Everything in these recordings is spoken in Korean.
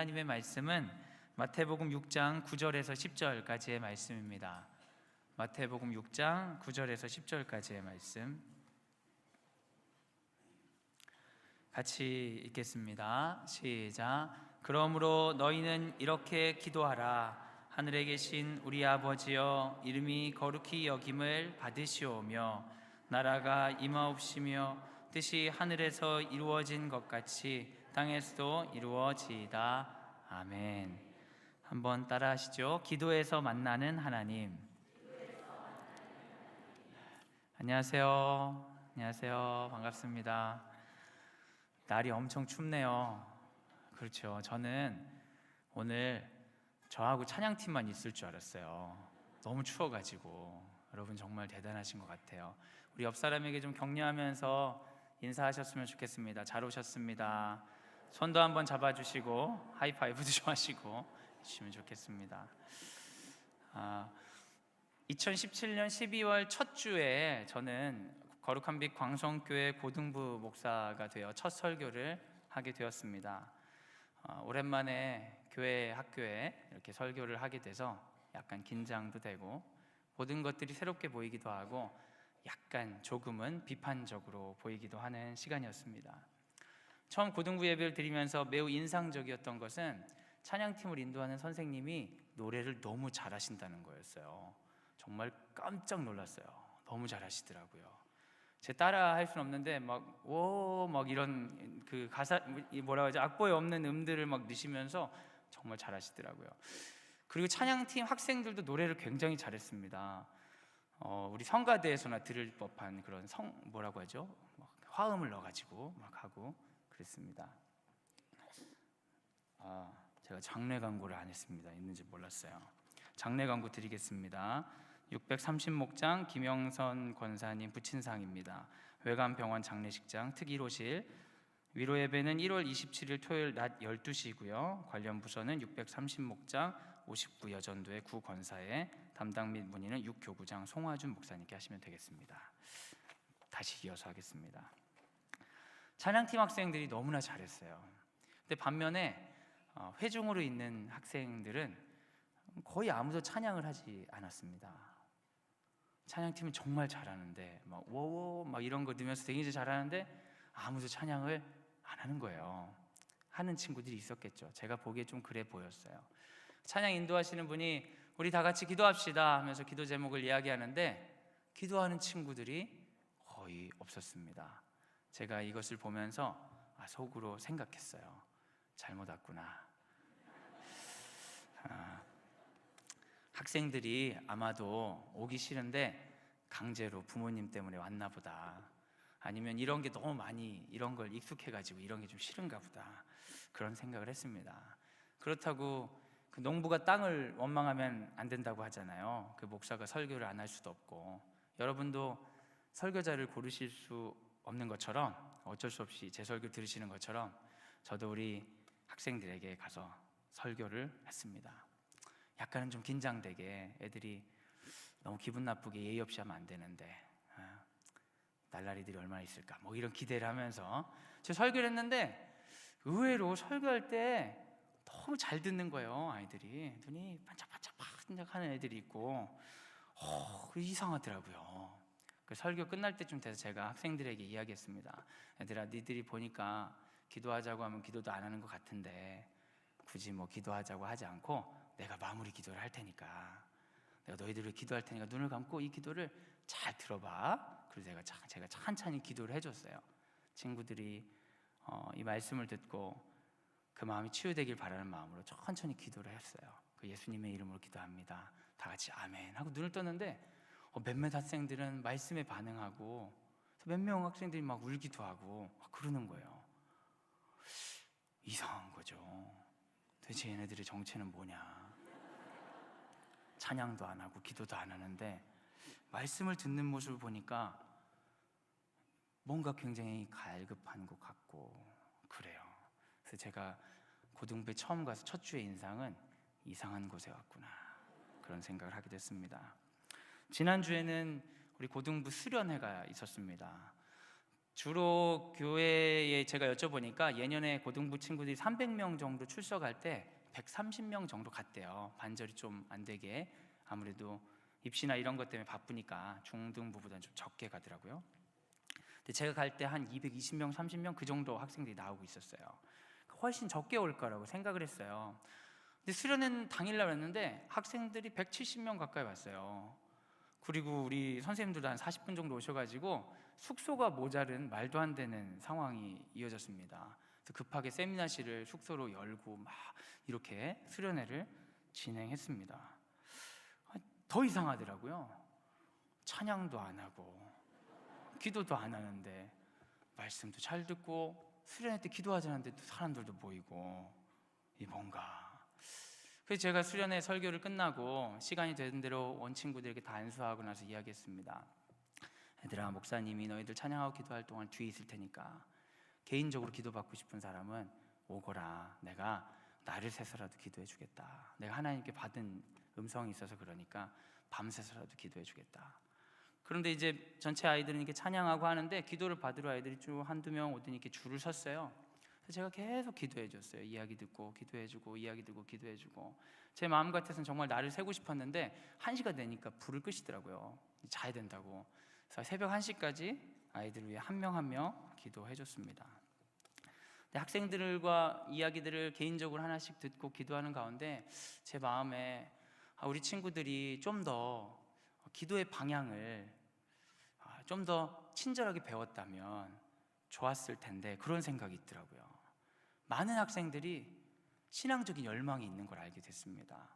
하나님의 말씀은 마태복음 6장 9절에서 10절까지의 말씀입니다. 마태복음 6장 9절에서 10절까지의 말씀 같이 읽겠습니다. 시작. 그러므로 너희는 이렇게 기도하라. 하늘에 계신 우리 아버지여, 이름이 거룩히 여김을 받으시오며 나라가 임하옵시며 뜻이 하늘에서 이루어진 것 같이 땅에서도 이루어지이다. 아멘. 한번 따라하시죠. 기도에서 만나는 하나님. 안녕하세요. 안녕하세요. 반갑습니다. 날이 엄청 춥네요. 그렇죠. 저는 오늘 저하고 찬양팀만 있을 줄 알았어요. 너무 추워가지고. 여러분 정말 대단하신 것 같아요. 우리 옆 사람에게 좀 격려하면서 인사하셨으면 좋겠습니다. 잘 오셨습니다. 손도 한번 잡아주시고 하이파이브도 좀 하시고 해주시면 좋겠습니다. 2017년 12월 첫 주에 저는 거룩한 빛 광성교회 고등부 목사가 되어 첫 설교를 하게 되었습니다. 오랜만에 교회 학교에 이렇게 설교를 하게 돼서 약간 긴장도 되고 모든 것들이 새롭게 보이기도 하고 약간 조금은 비판적으로 보이기도 하는 시간이었습니다. 처음 고등부 예배를 드리면서 매우 인상적이었던 것은 찬양팀을 인도하는 선생님이 노래를 너무 잘하신다는 거였어요. 정말 깜짝 놀랐어요. 너무 잘하시더라고요. 제 따라 할 수는 없는데 막 이런 그 가사 뭐라고 하죠? 악보에 없는 음들을 막 넣으시면서 정말 잘하시더라고요. 그리고 찬양팀 학생들도 노래를 굉장히 잘했습니다. 우리 성가대에서나 들을 법한 그런 뭐라고 하죠? 화음을 넣어가지고 막 하고 그랬습니다. 제가 장례 광고를 안 했습니다. 있는지 몰랐어요. 장례 광고 드리겠습니다. 630목장 김영선 권사님 부친상입니다. 외관병원 장례식장 특일호실. 위로 예배는 1월 27일 토요일 낮 12시고요. 관련 부서는 630목장 59 여전도의 구 권사에, 담당 및 문의는 6교구장 송화준 목사님께 하시면 되겠습니다. 다시 이어서 하겠습니다. 찬양팀 학생들이 너무나 잘했어요. 근데 반면에 회중으로 있는 학생들은 거의 아무도 찬양을 하지 않았습니다. 찬양팀은 정말 잘하는데 막 워워 막 이런 거 넣으면서 되게 잘하는데 아무도 찬양을 안 하는 거예요. 하는 친구들이 있었겠죠. 제가 보기에 좀 그래 보였어요. 찬양 인도하시는 분이 우리 다 같이 기도합시다 하면서 기도 제목을 이야기하는데 기도하는 친구들이 거의 없었습니다. 제가 이것을 보면서 속으로 생각했어요. 잘못 왔구나. 학생들이 아마도 오기 싫은데 강제로 부모님 때문에 왔나 보다. 아니면 이런 게 너무 많이 이런 걸 익숙해가지고 이런 게 좀 싫은가 보다. 그런 생각을 했습니다. 그렇다고 그 농부가 땅을 원망하면 안 된다고 하잖아요. 그 목사가 설교를 안 할 수도 없고 여러분도 설교자를 고르실 수 없는 것처럼 어쩔 수 없이 제 설교 들으시는 것처럼 저도 우리 학생들에게 가서 설교를 했습니다. 약간은 좀 긴장되게 애들이 너무 기분 나쁘게 예의 없이 하면 안 되는데 날라리들이 얼마나 있을까 뭐 이런 기대를 하면서 제가 설교를 했는데 의외로 설교할 때 너무 잘 듣는 거예요. 아이들이 눈이 반짝반짝 하는 애들이 있고 이상하더라고요. 그 설교 끝날 때쯤 돼서 제가 학생들에게 이야기했습니다. 얘들아, 니들이 보니까 기도하자고 하면 기도도 안 하는 것 같은데 굳이 뭐 기도하자고 하지 않고 내가 마무리 기도를 할 테니까 내가 너희들을 기도할 테니까 눈을 감고 이 기도를 잘 들어봐. 그래서 제가 찬찬히 기도를 해줬어요. 친구들이 이 말씀을 듣고 그 마음이 치유되길 바라는 마음으로 천천히 기도를 했어요. 그 예수님의 이름으로 기도합니다. 다 같이 아멘 하고 눈을 떴는데 몇몇 학생들은 말씀에 반응하고 몇 명 학생들이 막 울기도 하고 막 그러는 거예요. 이상한 거죠. 도대체 얘네들의 정체는 뭐냐. 찬양도 안 하고 기도도 안 하는데 말씀을 듣는 모습을 보니까 뭔가 굉장히 갈급한 것 같고 그래요. 그래서 제가 고등부에 처음 가서 첫 주의 인상은 이상한 곳에 왔구나 그런 생각을 하게 됐습니다. 지난주에는 우리 고등부 수련회가 있었습니다. 주로 교회에 제가 여쭤보니까 예년에 고등부 친구들이 300명 정도 출석할 때 130명 정도 갔대요. 반절이 좀 안 되게. 아무래도 입시나 이런 것 때문에 바쁘니까 중등부보다는 좀 적게 가더라고요. 근데 제가 갈 때 한 220명, 30명 그 정도 학생들이 나오고 있었어요. 훨씬 적게 올 거라고 생각을 했어요. 근데 수련회는 당일날 왔는데 학생들이 170명 가까이 왔어요. 그리고 우리 선생님들도 한 40분 정도 오셔가지고 숙소가 모자른 말도 안 되는 상황이 이어졌습니다. 그래서 급하게 세미나실을 숙소로 열고 막 이렇게 수련회를 진행했습니다. 더 이상하더라고요. 찬양도 안 하고 기도도 안 하는데 말씀도 잘 듣고 수련회 때 기도하자는데 또 사람들도 모이고, 이 뭔가. 그래서 제가 수련회 설교를 끝나고 시간이 되는 대로 온 친구들에게 다 안수하고 나서 이야기했습니다. 얘들아, 목사님이 너희들 찬양하고 기도할 동안 뒤에 있을 테니까 개인적으로 기도받고 싶은 사람은 오거라. 내가 나를 새서라도 기도해 주겠다. 내가 하나님께 받은 음성이 있어서 그러니까 밤새서라도 기도해 주겠다. 그런데 이제 전체 아이들은 이렇게 찬양하고 하는데 기도를 받으러 아이들이 쭉 한두 명 오더니 이렇게 줄을 섰어요. 그래서 제가 계속 기도해 줬어요. 이야기 듣고 기도해 주고, 이야기 듣고 기도해 주고. 제 마음 같아서는 정말 날을 새고 싶었는데 1시가 되니까 불을 끄시더라고요. 자야 된다고. 그래서 새벽 1시까지 아이들 위해 한 명 한 명 기도해 줬습니다. 학생들과 이야기들을 개인적으로 하나씩 듣고 기도하는 가운데 제 마음에 우리 친구들이 좀 더 기도의 방향을 좀 더 친절하게 배웠다면 좋았을 텐데, 그런 생각이 있더라고요. 많은 학생들이 신앙적인 열망이 있는 걸 알게 됐습니다.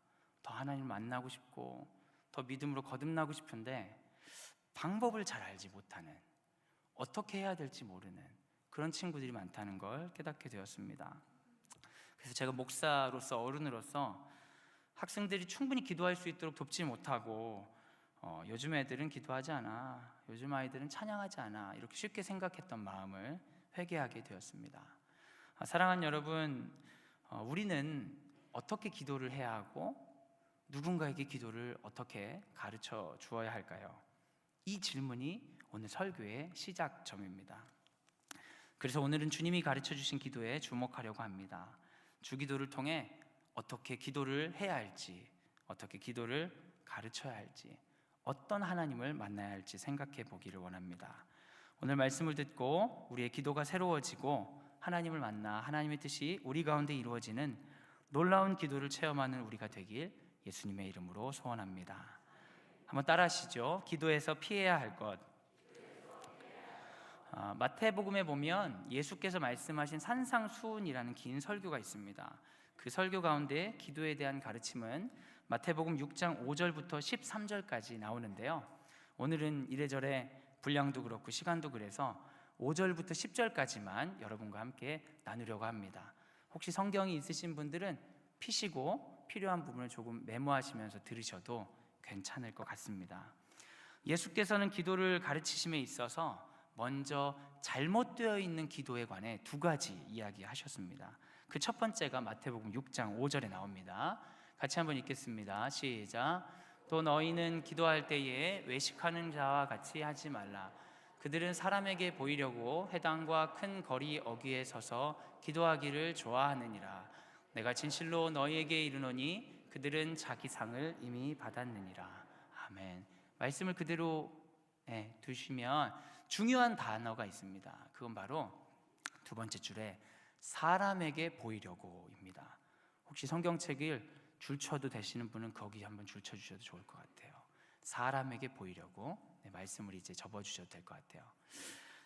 더 하나님을 만나고 싶고 더 믿음으로 거듭나고 싶은데 방법을 잘 알지 못하는, 어떻게 해야 될지 모르는 그런 친구들이 많다는 걸 깨닫게 되었습니다. 그래서 제가 목사로서, 어른으로서 학생들이 충분히 기도할 수 있도록 돕지 못하고 요즘 애들은 기도하지 않아, 요즘 아이들은 찬양하지 않아, 이렇게 쉽게 생각했던 마음을 회개하게 되었습니다. 사랑하는 여러분, 우리는 어떻게 기도를 해야 하고 누군가에게 기도를 어떻게 가르쳐 주어야 할까요? 이 질문이 오늘 설교의 시작점입니다. 그래서 오늘은 주님이 가르쳐 주신 기도에 주목하려고 합니다. 주기도를 통해 어떻게 기도를 해야 할지, 어떻게 기도를 가르쳐야 할지, 어떤 하나님을 만나야 할지 생각해 보기를 원합니다. 오늘 말씀을 듣고 우리의 기도가 새로워지고 하나님을 만나 하나님의 뜻이 우리 가운데 이루어지는 놀라운 기도를 체험하는 우리가 되길 예수님의 이름으로 소원합니다. 한번 따라 하시죠. 기도에서 피해야 할 것. 마태복음에 보면 예수께서 말씀하신 산상수훈이라는 긴 설교가 있습니다. 그 설교 가운데 기도에 대한 가르침은 마태복음 6장 5절부터 13절까지 나오는데요. 오늘은 이래저래 분량도 그렇고 시간도 그래서 5절부터 10절까지만 여러분과 함께 나누려고 합니다. 혹시 성경이 있으신 분들은 피시고 필요한 부분을 조금 메모하시면서 들으셔도 괜찮을 것 같습니다. 예수께서는 기도를 가르치심에 있어서 먼저 잘못되어 있는 기도에 관해 2가지 이야기하셨습니다. 그 첫 번째가 마태복음 6장 5절에 나옵니다. 같이 한번 읽겠습니다. 시작. 또 너희는 기도할 때에 외식하는 자와 같이 하지 말라. 그들은 사람에게 보이려고 회당과 큰 거리 어귀에 서서 기도하기를 좋아하느니라. 내가 진실로 너희에게 이르노니 그들은 자기 상을 이미 받았느니라. 아멘. 말씀을 그대로 두시면 중요한 단어가 있습니다. 그건 바로 2번째 줄에 사람에게 보이려고입니다. 혹시 성경책을 줄쳐도 되시는 분은 거기 한번 줄쳐주셔도 좋을 것 같아요. 사람에게 보이려고 말씀을 이제 접어주셔도 될 것 같아요.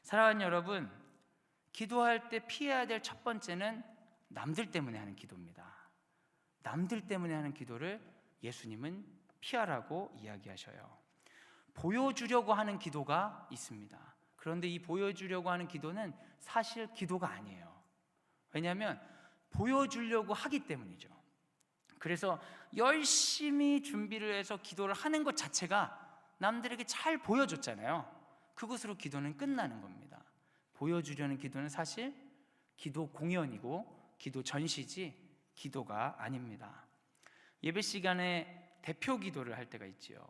사랑하는 여러분, 기도할 때 피해야 될 첫 번째는 남들 때문에 하는 기도입니다. 남들 때문에 하는 기도를 예수님은 피하라고 이야기하셔요. 보여주려고 하는 기도가 있습니다. 그런데 이 보여주려고 하는 기도는 사실 기도가 아니에요. 왜냐하면 보여주려고 하기 때문이죠. 그래서 열심히 준비를 해서 기도를 하는 것 자체가 남들에게 잘 보여줬잖아요. 그것으로 기도는 끝나는 겁니다. 보여주려는 기도는 사실 기도 공연이고 기도 전시지 기도가 아닙니다. 예배 시간에 대표 기도를 할 때가 있지요.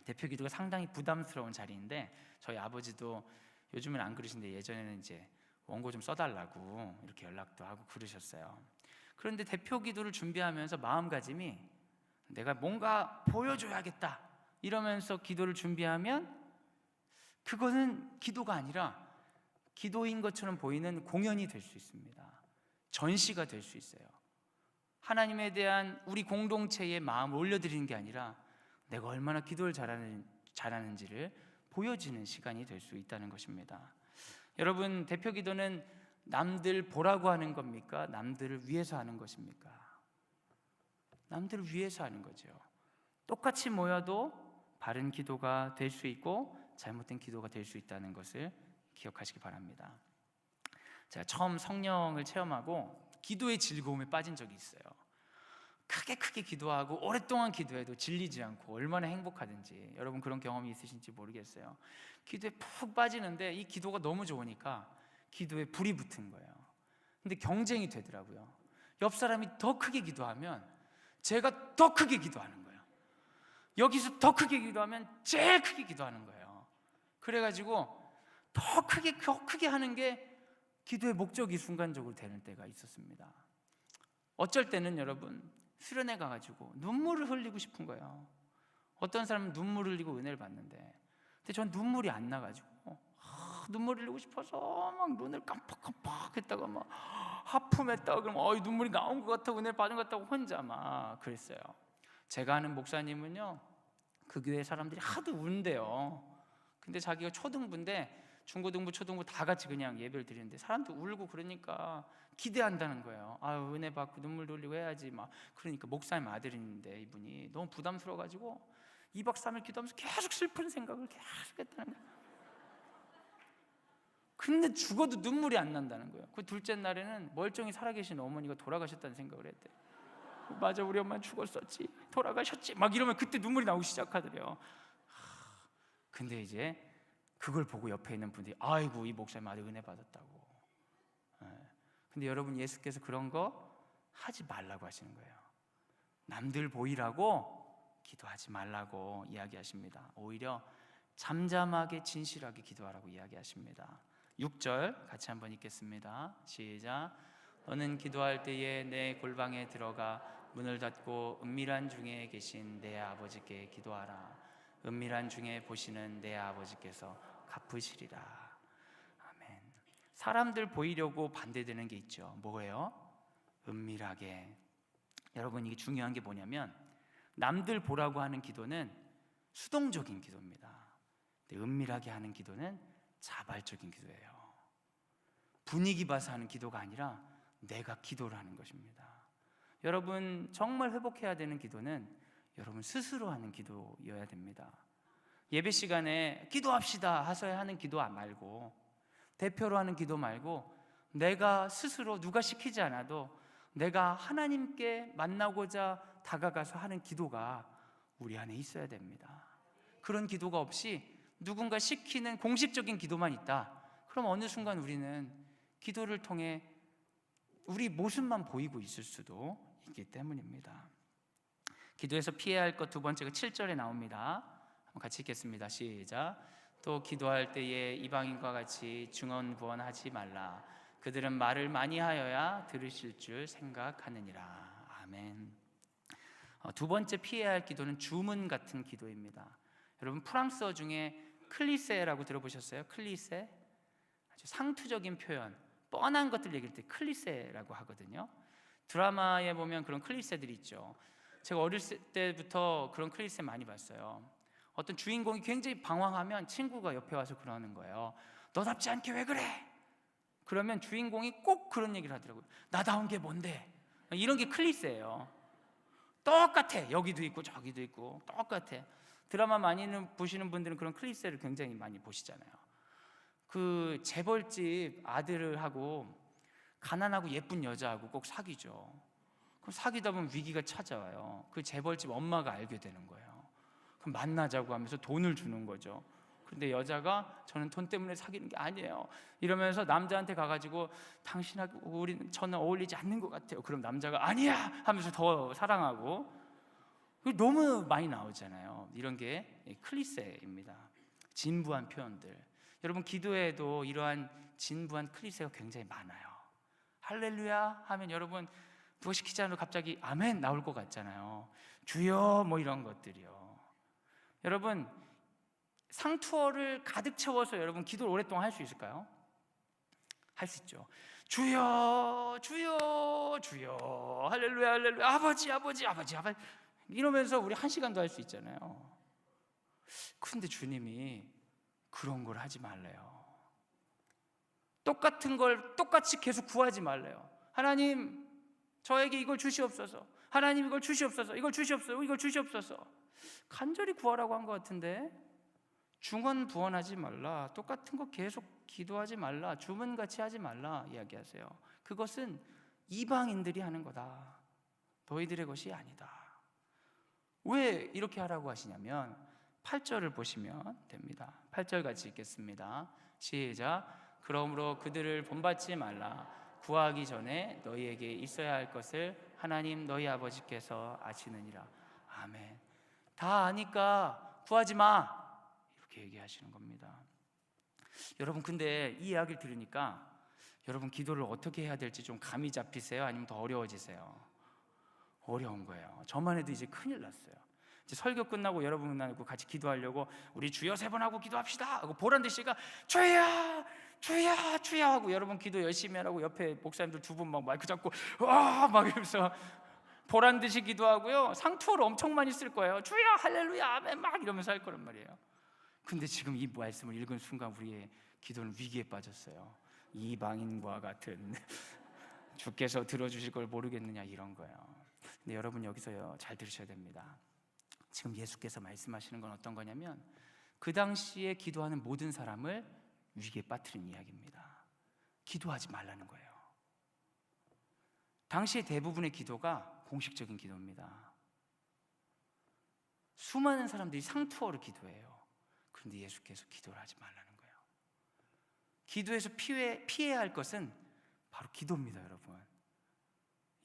대표 기도가 상당히 부담스러운 자리인데 저희 아버지도 요즘은 안 그러신데 예전에는 이제 원고 좀 써달라고 이렇게 연락도 하고 그러셨어요. 그런데 대표 기도를 준비하면서 마음가짐이 내가 뭔가 보여줘야겠다 이러면서 기도를 준비하면 그것은 기도가 아니라 기도인 것처럼 보이는 공연이 될 수 있습니다. 전시가 될 수 있어요. 하나님에 대한 우리 공동체의 마음을 올려드리는 게 아니라 내가 얼마나 기도를 잘하는지를 보여지는 시간이 될 수 있다는 것입니다. 여러분, 대표 기도는 남들 보라고 하는 겁니까? 남들을 위해서 하는 것입니까? 남들을 위해서 하는 거죠. 똑같이 모여도 바른 기도가 될 수 있고 잘못된 기도가 될 수 있다는 것을 기억하시기 바랍니다. 제가 처음 성령을 체험하고 기도의 즐거움에 빠진 적이 있어요. 크게 기도하고 오랫동안 기도해도 질리지 않고 얼마나 행복하든지. 여러분 그런 경험이 있으신지 모르겠어요. 기도에 푹 빠지는데 이 기도가 너무 좋으니까 기도에 불이 붙은 거예요. 근데 경쟁이 되더라고요. 옆 사람이 더 크게 기도하면 제가 더 크게 기도하는 거예요. 여기서 더 크게 기도하면 제일 크게 기도하는 거예요. 그래가지고 더 크게 하는 게 기도의 목적이 순간적으로 되는 때가 있었습니다. 어쩔 때는 여러분 수련회 가가지고 눈물을 흘리고 싶은 거예요. 어떤 사람은 눈물을 흘리고 은혜를 받는데, 근데 전 눈물이 안 나가지고 눈물 흘리고 싶어서 막 눈을 깜빡깜빡했다가 막 하품했다가 그러면 눈물이 나온 것 같다고 은혜 받은 것 같다고 혼자 막 그랬어요. 제가 아는 목사님은요, 그 교회 사람들이 하도 운대요. 근데 자기가 초등부인데 중고등부, 초등부 다 같이 그냥 예배를 드리는데 사람들 울고 그러니까 기대한다는 거예요. 은혜 받고 눈물 돌리고 해야지 막. 그러니까 목사님 아들인데 이분이 너무 부담스러워가지고 2박 3일 기도하면서 계속 슬픈 생각을 계속 했다는 거예요. 근데 죽어도 눈물이 안 난다는 거예요. 그 둘째 날에는 멀쩡히 살아계신 어머니가 돌아가셨다는 생각을 했대. 맞아, 우리 엄마 죽었었지, 돌아가셨지 막 이러면 그때 눈물이 나오기 시작하더래요. 근데 이제 그걸 보고 옆에 있는 분들이 아이고 이 목사님 아주 은혜 받았다고. 근데 여러분, 예수께서 그런 거 하지 말라고 하시는 거예요. 남들 보이라고 기도하지 말라고 이야기하십니다. 오히려 잠잠하게 진실하게 기도하라고 이야기하십니다. 6절 같이 한번 읽겠습니다. 시작. 너는 기도할 때에 내 골방에 들어가 문을 닫고 은밀한 중에 계신 내 아버지께 기도하라. 은밀한 중에 보시는 내 아버지께서 갚으시리라. 아멘. 사람들 보이려고 반대되는 게 있죠. 뭐예요? 은밀하게. 여러분, 이게 중요한 게 뭐냐면 남들 보라고 하는 기도는 수동적인 기도입니다. 근데 은밀하게 하는 기도는 자발적인 기도예요. 분위기 봐서 하는 기도가 아니라 내가 기도를 하는 것입니다. 여러분, 정말 회복해야 되는 기도는 여러분 스스로 하는 기도여야 됩니다. 예배 시간에 기도합시다 하셔야 하는 기도 말고, 대표로 하는 기도 말고, 내가 스스로 누가 시키지 않아도 내가 하나님께 만나고자 다가가서 하는 기도가 우리 안에 있어야 됩니다. 그런 기도가 없이 누군가 시키는 공식적인 기도만 있다, 그럼 어느 순간 우리는 기도를 통해 우리 모습만 보이고 있을 수도 있기 때문입니다. 기도에서 피해야 할 것 두 번째가 7절에 나옵니다. 같이 읽겠습니다. 시작. 또 기도할 때에 이방인과 같이 중언부언하지 말라. 그들은 말을 많이 하여야 들으실 줄 생각하느니라. 아멘. 두 번째 피해야 할 기도는 주문 같은 기도입니다. 여러분, 프랑스어 중에 클리세라고 들어보셨어요? 클리세? 아주 상투적인 표현, 뻔한 것들 얘기할 때 클리세라고 하거든요. 드라마에 보면 그런 클리세들이 있죠. 제가 어렸을 때부터 그런 클리세 많이 봤어요. 어떤 주인공이 굉장히 방황하면 친구가 옆에 와서 그러는 거예요. 너답지 않게 왜 그래? 그러면 주인공이 꼭 그런 얘기를 하더라고요. 나다운 게 뭔데? 이런 게 클리세예요. 똑같아. 여기도 있고 저기도 있고 똑같아. 드라마 많이 보시는 분들은 그런 클리세를 굉장히 많이 보시잖아요. 그 재벌집 아들을 하고 가난하고 예쁜 여자하고 꼭 사귀죠. 그럼 사귀다 보면 위기가 찾아와요. 그 재벌집 엄마가 알게 되는 거예요. 그럼 만나자고 하면서 돈을 주는 거죠. 근데 여자가 저는 돈 때문에 사귀는 게 아니에요 이러면서 남자한테 가가지고 당신하고 저는 어울리지 않는 것 같아요. 그럼 남자가 아니야 하면서 더 사랑하고. 너무 많이 나오잖아요. 이런 게 클리셰입니다. 진부한 표현들. 여러분, 기도에도 이러한 진부한 클리셰가 굉장히 많아요. 할렐루야 하면 여러분 누가 시키지 않아도 갑자기 아멘 나올 것 같잖아요. 주여 뭐 이런 것들이요. 여러분, 상투어를 가득 채워서 여러분 기도를 오랫동안 할 수 있을까요? 할 수 있죠. 주여 주여 주여 할렐루야 할렐루야 아버지 아버지 아버지 아버지 이러면서 우리 1시간도 할 수 있잖아요. 근데 주님이 그런 걸 하지 말래요. 똑같은 걸 똑같이 계속 구하지 말래요. 하나님 저에게 이걸 주시옵소서, 하나님 이걸 주시옵소서, 이걸 주시옵소서, 이걸 주시옵소서. 간절히 구하라고 한 것 같은데 중언부언하지 말라, 똑같은 거 계속 기도하지 말라, 주문같이 하지 말라 이야기하세요. 그것은 이방인들이 하는 거다, 너희들의 것이 아니다. 왜 이렇게 하라고 하시냐면 8절을 보시면 됩니다. 8절 같이 읽겠습니다. 시작. 그러므로 그들을 본받지 말라. 구하기 전에 너희에게 있어야 할 것을 하나님 너희 아버지께서 아시느니라. 아멘. 다 아니까 구하지 마, 이렇게 얘기하시는 겁니다. 여러분, 근데 이 이야기를 들으니까 여러분 기도를 어떻게 해야 될지 좀 감이 잡히세요? 아니면 더 어려워지세요? 어려운 거예요. 저만 해도 이제 큰일 났어요. 이제 설교 끝나고 여러분 만나고 같이 기도하려고 우리 주여 3번 하고 기도합시다 하고 보란드 씨가 주여 주여 주여 하고 여러분 기도 열심히 하라고 옆에 목사님들 2분 막 마이크 잡고 와 막 이러면서 보란드 씨 기도하고요, 상투어를 엄청 많이 쓸 거예요. 주여 할렐루야 아멘 막 이러면서 할 거란 말이에요. 근데 지금 이 말씀을 읽은 순간 우리의 기도는 위기에 빠졌어요. 이방인과 같은 주께서 들어주실 걸 모르겠느냐 이런 거예요. 근데 여러분 여기서요 잘 들으셔야 됩니다. 지금 예수께서 말씀하시는 건 어떤 거냐면 그 당시에 기도하는 모든 사람을 위기에 빠뜨린 이야기입니다. 기도하지 말라는 거예요. 당시의 대부분의 기도가 공식적인 기도입니다. 수많은 사람들이 상투어로 기도해요. 그런데 예수께서 기도를 하지 말라는 거예요. 기도에서 피해야 할 것은 바로 기도입니다. 여러분,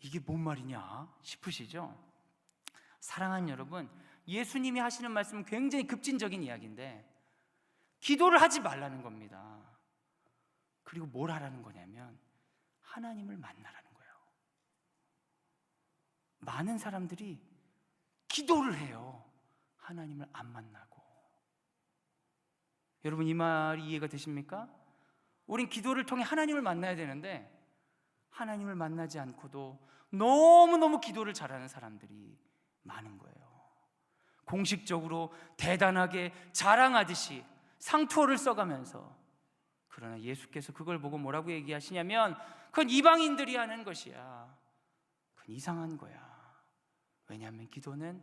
이게 뭔 말이냐 싶으시죠? 사랑하는 여러분, 예수님이 하시는 말씀은 굉장히 급진적인 이야기인데 기도를 하지 말라는 겁니다. 그리고 뭘 하라는 거냐면 하나님을 만나라는 거예요. 많은 사람들이 기도를 해요. 하나님을 안 만나고. 여러분, 이 말이 이해가 되십니까? 우린 기도를 통해 하나님을 만나야 되는데 하나님을 만나지 않고도 너무너무 기도를 잘하는 사람들이 많은 거예요. 공식적으로 대단하게 자랑하듯이 상투어를 써가면서. 그러나 예수께서 그걸 보고 뭐라고 얘기하시냐면 그건 이방인들이 하는 것이야, 그건 이상한 거야. 왜냐하면 기도는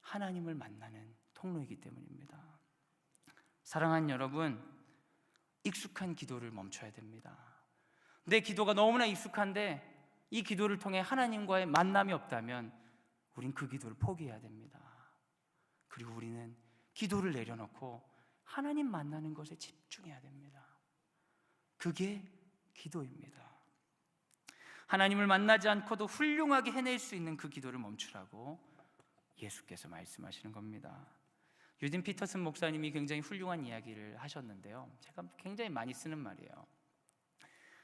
하나님을 만나는 통로이기 때문입니다. 사랑하는 여러분, 익숙한 기도를 멈춰야 됩니다. 내 기도가 너무나 익숙한데 이 기도를 통해 하나님과의 만남이 없다면 우린 그 기도를 포기해야 됩니다. 그리고 우리는 기도를 내려놓고 하나님 만나는 것에 집중해야 됩니다. 그게 기도입니다. 하나님을 만나지 않고도 훌륭하게 해낼 수 있는 그 기도를 멈추라고 예수께서 말씀하시는 겁니다. 유딘 피터슨 목사님이 굉장히 훌륭한 이야기를 하셨는데요, 제가 굉장히 많이 쓰는 말이에요.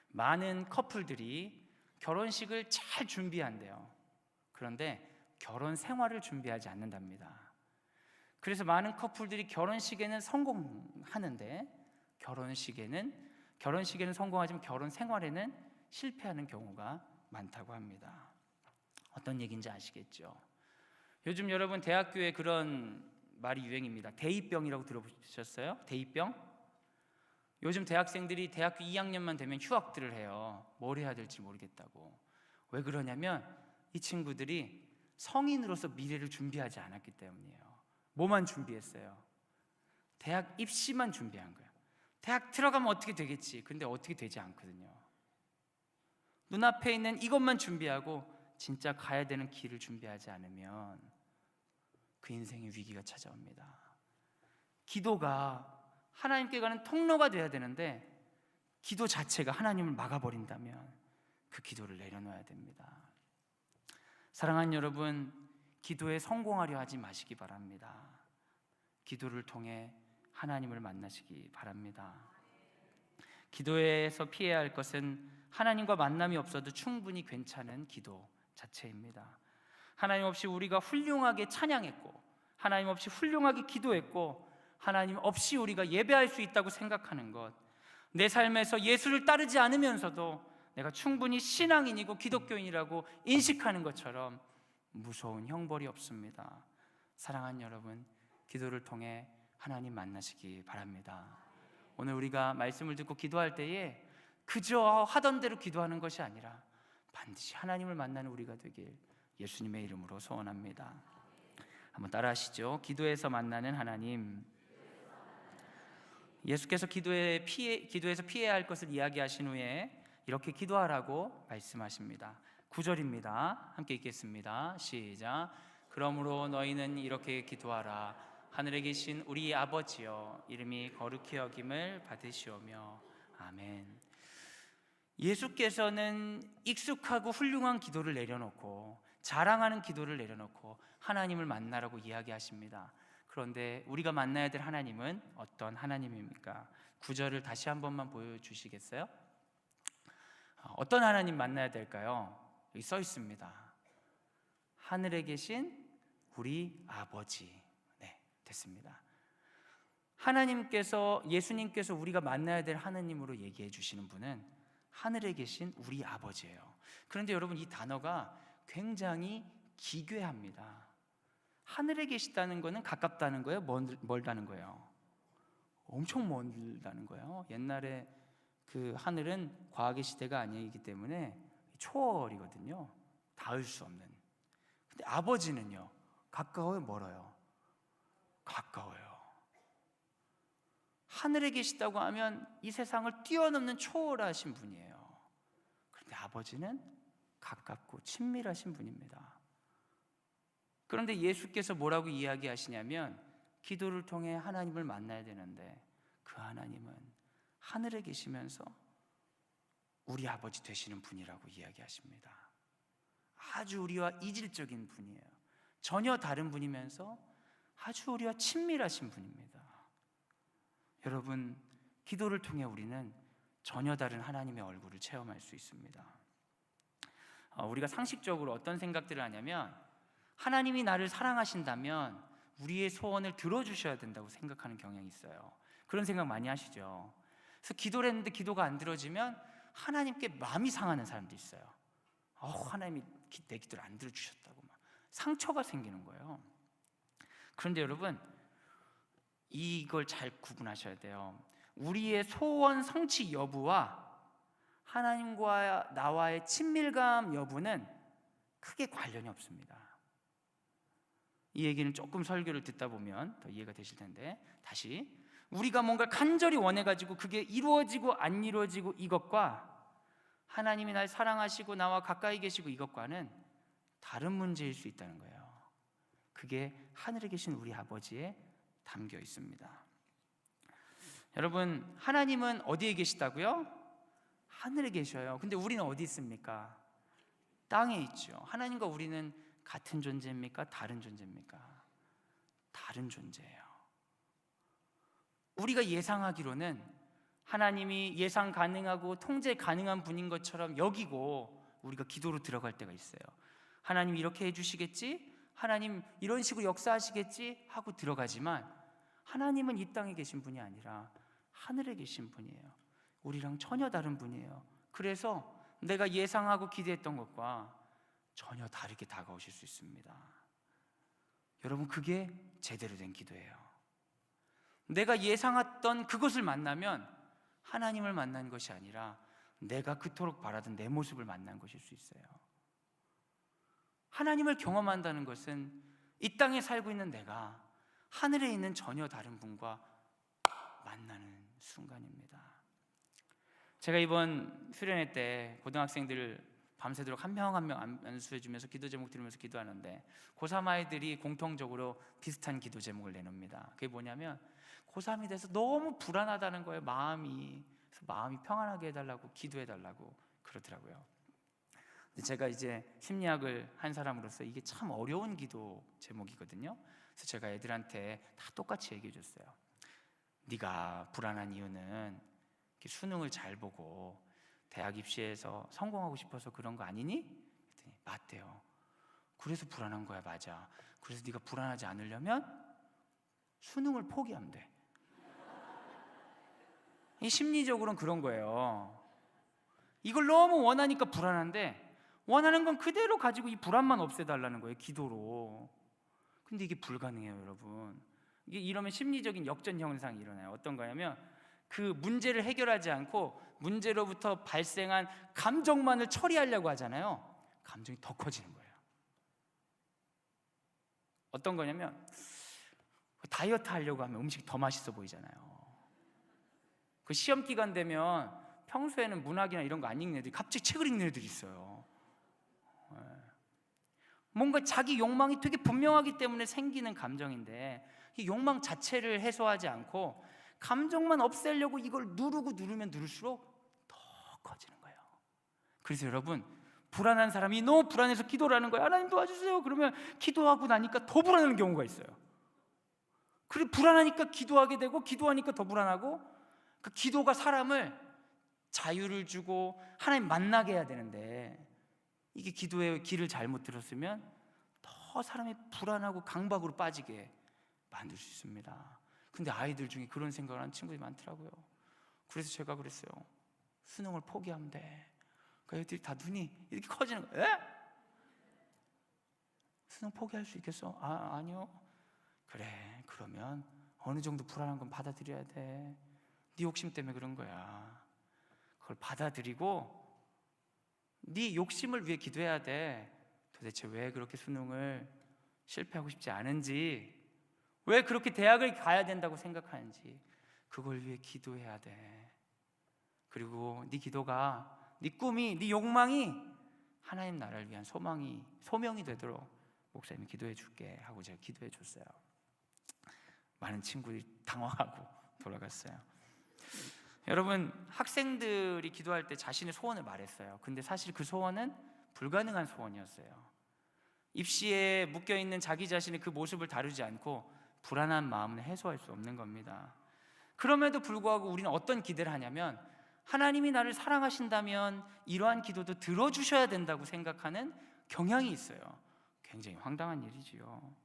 많은 커플들이 결혼식을 잘 준비한대요. 그런데 결혼 생활을 준비하지 않는답니다. 그래서 많은 커플들이 결혼식에는 성공하는데 결혼식에는 성공하지만 결혼 생활에는 실패하는 경우가 많다고 합니다. 어떤 얘기인지 아시겠죠? 요즘 여러분 대학교에 그런 말이 유행입니다. 대입병이라고 들어보셨어요? 대입병? 요즘 대학생들이 대학교 2학년만 되면 휴학들을 해요. 뭘 해야 될지 모르겠다고. 왜 그러냐면 이 친구들이 성인으로서 미래를 준비하지 않았기 때문이에요. 뭐만 준비했어요? 대학 입시만 준비한 거예요. 대학 들어가면 어떻게 되겠지. 근데 어떻게 되지 않거든요. 눈앞에 있는 이것만 준비하고 진짜 가야 되는 길을 준비하지 않으면 그 인생의 위기가 찾아옵니다. 기도가 하나님께 가는 통로가 돼야 되는데 기도 자체가 하나님을 막아버린다면 그 기도를 내려놓아야 됩니다. 사랑하는 여러분, 기도에 성공하려 하지 마시기 바랍니다. 기도를 통해 하나님을 만나시기 바랍니다. 기도에서 피해야 할 것은 하나님과 만남이 없어도 충분히 괜찮은 기도 자체입니다. 하나님 없이 우리가 훌륭하게 찬양했고, 하나님 없이 훌륭하게 기도했고, 하나님 없이 우리가 예배할 수 있다고 생각하는 것, 내 삶에서 예수를 따르지 않으면서도 내가 충분히 신앙인이고 기독교인이라고 인식하는 것처럼 무서운 형벌이 없습니다. 사랑하는 여러분, 기도를 통해 하나님 만나시기 바랍니다. 오늘 우리가 말씀을 듣고 기도할 때에 그저 하던 대로 기도하는 것이 아니라 반드시 하나님을 만나는 우리가 되길 예수님의 이름으로 소원합니다. 한번 따라하시죠. 기도에서 만나는 하나님. 예수께서 기도에서 피해야 할 것을 이야기하신 후에 이렇게 기도하라고 말씀하십니다. 9절입니다. 함께 읽겠습니다. 시작. 그러므로 너희는 이렇게 기도하라. 하늘에 계신 우리 아버지여, 이름이 거룩히 여김을 받으시오며. 아멘. 예수께서는 익숙하고 훌륭한 기도를 내려놓고, 자랑하는 기도를 내려놓고 하나님을 만나라고 이야기하십니다. 그런데 우리가 만나야 될 하나님은 어떤 하나님입니까? 9절을 다시 한 번만 보여주시겠어요? 어떤 하나님 만나야 될까요? 여기 써 있습니다. 하늘에 계신 우리 아버지. 네, 됐습니다. 하나님께서, 예수님께서 우리가 만나야 될 하나님으로 얘기해 주시는 분은 하늘에 계신 우리 아버지예요. 그런데 여러분, 이 단어가 굉장히 기괴합니다. 하늘에 계시다는 거는 가깝다는 거예요? 멀다는 거예요? 엄청 멀다는 거예요. 옛날에 그 하늘은 과학의 시대가 아니기 때문에 초월이거든요. 닿을 수 없는. 근데 아버지는요, 가까워요, 멀어요? 가까워요. 하늘에 계시다고 하면 이 세상을 뛰어넘는 초월하신 분이에요. 그런데 아버지는 가깝고 친밀하신 분입니다. 그런데 예수께서 뭐라고 이야기하시냐면, 기도를 통해 하나님을 만나야 되는데 그 하나님은 하늘에 계시면서 우리 아버지 되시는 분이라고 이야기하십니다. 아주 우리와 이질적인 분이에요. 전혀 다른 분이면서 아주 우리와 친밀하신 분입니다. 여러분, 기도를 통해 우리는 전혀 다른 하나님의 얼굴을 체험할 수 있습니다. 우리가 상식적으로 어떤 생각들을 하냐면, 하나님이 나를 사랑하신다면 우리의 소원을 들어주셔야 된다고 생각하는 경향이 있어요. 그런 생각 많이 하시죠. 그래서 기도를 했는데 기도가 안 들어지면 하나님께 마음이 상하는 사람도 있어요. 하나님이 내 기도를 안 들어주셨다고 막 상처가 생기는 거예요. 그런데 여러분, 이걸 잘 구분하셔야 돼요. 우리의 소원 성취 여부와 하나님과 나와의 친밀감 여부는 크게 관련이 없습니다. 이 얘기는 조금 설교를 듣다 보면 더 이해가 되실 텐데, 다시, 우리가 뭔가 간절히 원해가지고 그게 이루어지고 안 이루어지고 이것과 하나님이 날 사랑하시고 나와 가까이 계시고 이것과는 다른 문제일 수 있다는 거예요. 그게 하늘에 계신 우리 아버지에 담겨 있습니다. 여러분, 하나님은 어디에 계시다고요? 하늘에 계셔요. 근데 우리는 어디 있습니까? 땅에 있죠. 하나님과 우리는 같은 존재입니까? 다른 존재입니까? 다른 존재예요. 우리가 예상하기로는 하나님이 예상 가능하고 통제 가능한 분인 것처럼 여기고 우리가 기도로 들어갈 때가 있어요. 하나님 이렇게 해주시겠지? 하나님 이런 식으로 역사하시겠지? 하고 들어가지만, 하나님은 이 땅에 계신 분이 아니라 하늘에 계신 분이에요. 우리랑 전혀 다른 분이에요. 그래서 내가 예상하고 기대했던 것과 전혀 다르게 다가오실 수 있습니다. 여러분, 그게 제대로 된 기도예요. 내가 예상했던 그것을 만나면 하나님을 만난 것이 아니라 내가 그토록 바라던 내 모습을 만난 것일 수 있어요. 하나님을 경험한다는 것은 이 땅에 살고 있는 내가 하늘에 있는 전혀 다른 분과 만나는 순간입니다. 제가 이번 수련회 때 고등학생들을 밤새도록 한 명 한 명 안수해주면서 기도 제목 들으면서 기도하는데, 고3 아이들이 공통적으로 비슷한 기도 제목을 내놉니다. 그게 뭐냐면, 고3이 돼서 너무 불안하다는 거예요. 마음이. 그래서 마음이 평안하게 해달라고 기도해달라고 그러더라고요. 근데 제가 이제 심리학을 한 사람으로서 이게 참 어려운 기도 제목이거든요. 그래서 제가 애들한테 다 똑같이 얘기해 줬어요. 네가 불안한 이유는 수능을 잘 보고 대학 입시에서 성공하고 싶어서 그런 거 아니니? 그랬더니 맞대요. 그래서 불안한 거야. 맞아. 그래서 네가 불안하지 않으려면 수능을 포기하면 돼. 이 심리적으로는 그런 거예요. 이걸 너무 원하니까 불안한데, 원하는 건 그대로 가지고 이 불안만 없애달라는 거예요, 기도로. 근데 이게 불가능해요, 여러분. 이게 이러면 심리적인 역전 현상이 일어나요. 어떤 거냐면 그 문제를 해결하지 않고 문제로부터 발생한 감정만을 처리하려고 하잖아요. 감정이 더 커지는 거예요. 어떤 거냐면 다이어트 하려고 하면 음식이 더 맛있어 보이잖아요. 그 시험 기간 되면 평소에는 문학이나 이런 거 안 읽는 애들이 갑자기 책을 읽는 애들이 있어요. 뭔가 자기 욕망이 되게 분명하기 때문에 생기는 감정인데, 이 욕망 자체를 해소하지 않고 감정만 없애려고 이걸 누르면 누를수록 더 커지는 거예요. 그래서 여러분, 불안한 사람이 너무 불안해서 기도를 하는 거예요. 하나님 도와주세요. 그러면 기도하고 나니까 더 불안한 경우가 있어요. 그리고 불안하니까 기도하게 되고, 기도하니까 더 불안하고, 그 기도가 사람을 자유를 주고 하나님 만나게 해야 되는데, 이게 기도의 길을 잘못 들었으면 더 사람이 불안하고 강박으로 빠지게 만들 수 있습니다. 근데 아이들 중에 그런 생각을 하는 친구들이 많더라고요. 그래서 제가 그랬어요. 수능을 포기하면 돼. 그러니까 애들이 다 눈이 이렇게 커지는 거예요. 에? 수능 포기할 수 있겠어? 아니요. 그래, 그러면 어느 정도 불안한 건 받아들여야 돼. 네 욕심 때문에 그런 거야. 그걸 받아들이고 네 욕심을 위해 기도해야 돼. 도대체 왜 그렇게 수능을 실패하고 싶지 않은지, 왜 그렇게 대학을 가야 된다고 생각하는지, 그걸 위해 기도해야 돼. 그리고 네 기도가, 네 꿈이, 네 욕망이 하나님 나라를 위한 소명이 되도록 목사님이 기도해 줄게 하고 제가 기도해 줬어요. 많은 친구들이 당황하고 돌아갔어요. 여러분, 학생들이 기도할 때 자신의 소원을 말했어요. 근데 사실 그 소원은 불가능한 소원이었어요. 입시에 묶여있는 자기 자신의 그 모습을 다루지 않고 불안한 마음을 해소할 수 없는 겁니다. 그럼에도 불구하고 우리는 어떤 기대를 하냐면, 하나님이 나를 사랑하신다면 이러한 기도도 들어주셔야 된다고 생각하는 경향이 있어요. 굉장히 황당한 일이지요.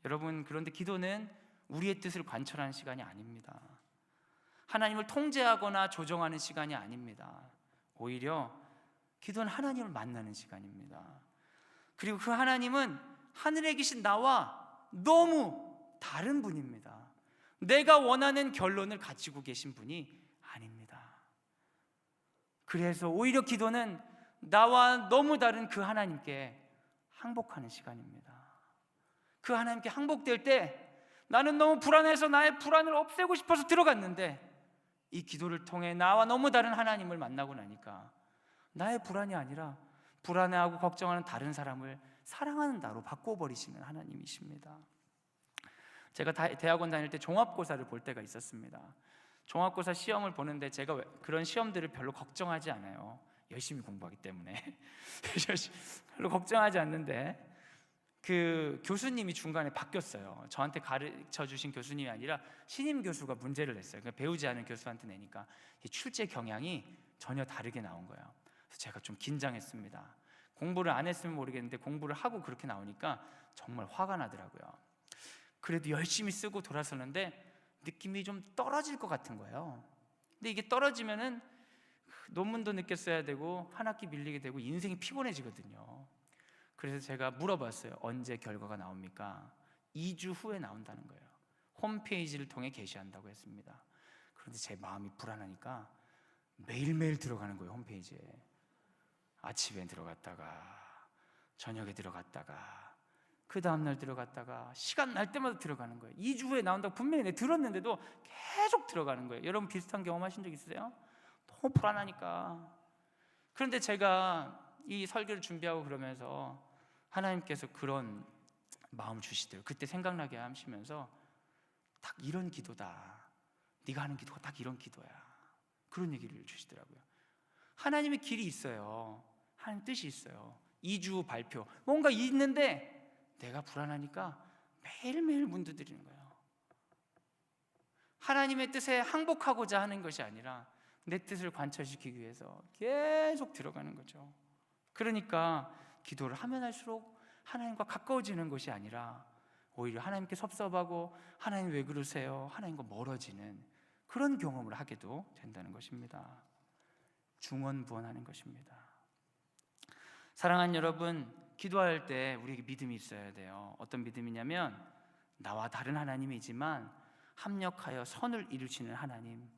여러분, 그런데 기도는 우리의 뜻을 관철하는 시간이 아닙니다. 하나님을 통제하거나 조정하는 시간이 아닙니다. 오히려 기도는 하나님을 만나는 시간입니다. 그리고 그 하나님은 하늘에 계신 나와 너무 다른 분입니다. 내가 원하는 결론을 가지고 계신 분이 아닙니다. 그래서 오히려 기도는 나와 너무 다른 그 하나님께 항복하는 시간입니다. 그 하나님께 항복될 때 나는 너무 불안해서 나의 불안을 없애고 싶어서 들어갔는데, 이 기도를 통해 나와 너무 다른 하나님을 만나고 나니까 나의 불안이 아니라 불안해하고 걱정하는 다른 사람을 사랑하는 나로 바꿔버리시는 하나님이십니다. 제가 대학원 다닐 때 종합고사를 볼 때가 있었습니다. 종합고사 시험을 보는데 제가 그런 시험들을 별로 걱정하지 않아요. 열심히 공부하기 때문에 별로 걱정하지 않는데, 그 교수님이 중간에 바뀌었어요. 저한테 가르쳐 주신 교수님이 아니라 신임 교수가 문제를 냈어요. 그러니까 배우지 않은 교수한테 내니까 출제 경향이 전혀 다르게 나온 거예요. 그래서 제가 좀 긴장했습니다. 공부를 안 했으면 모르겠는데 공부를 하고 그렇게 나오니까 정말 화가 나더라고요. 그래도 열심히 쓰고 돌아서는데 느낌이 좀 떨어질 것 같은 거예요. 근데 이게 떨어지면은 논문도 늦게 써야 되고 한 학기 밀리게 되고 인생이 피곤해지거든요. 그래서 제가 물어봤어요. 언제 결과가 나옵니까? 2주 후에 나온다는 거예요. 홈페이지를 통해 게시한다고 했습니다. 그런데 제 마음이 불안하니까 매일매일 들어가는 거예요. 홈페이지에 아침에 들어갔다가 저녁에 들어갔다가 그 다음날 들어갔다가 시간 날 때마다 들어가는 거예요. 2주 후에 나온다고 분명히 내가 들었는데도 계속 들어가는 거예요. 여러분 비슷한 경험하신 적 있으세요? 너무 불안하니까. 그런데 제가 이 설교를 준비하고 그러면서 하나님께서 그런 마음을 주시더라고요. 그때 생각나게 하시면서 딱 이런 기도다. 네가 하는 기도가 딱 이런 기도야. 그런 얘기를 주시더라고요. 하나님의 길이 있어요. 하나님 뜻이 있어요. 2주 후 발표. 뭔가 있는데 내가 불안하니까 매일매일 문 두드리는 거예요. 하나님의 뜻에 항복하고자 하는 것이 아니라 내 뜻을 관철시키기 위해서 계속 들어가는 거죠. 그러니까 기도를 하면 할수록 하나님과 가까워지는 것이 아니라 오히려 하나님께 섭섭하고 하나님 왜 그러세요? 하나님과 멀어지는 그런 경험을 하게도 된다는 것입니다. 중언부언하는 것입니다. 사랑하는 여러분, 기도할 때 우리에게 믿음이 있어야 돼요. 어떤 믿음이냐면 나와 다른 하나님이지만 합력하여 선을 이루시는 하나님,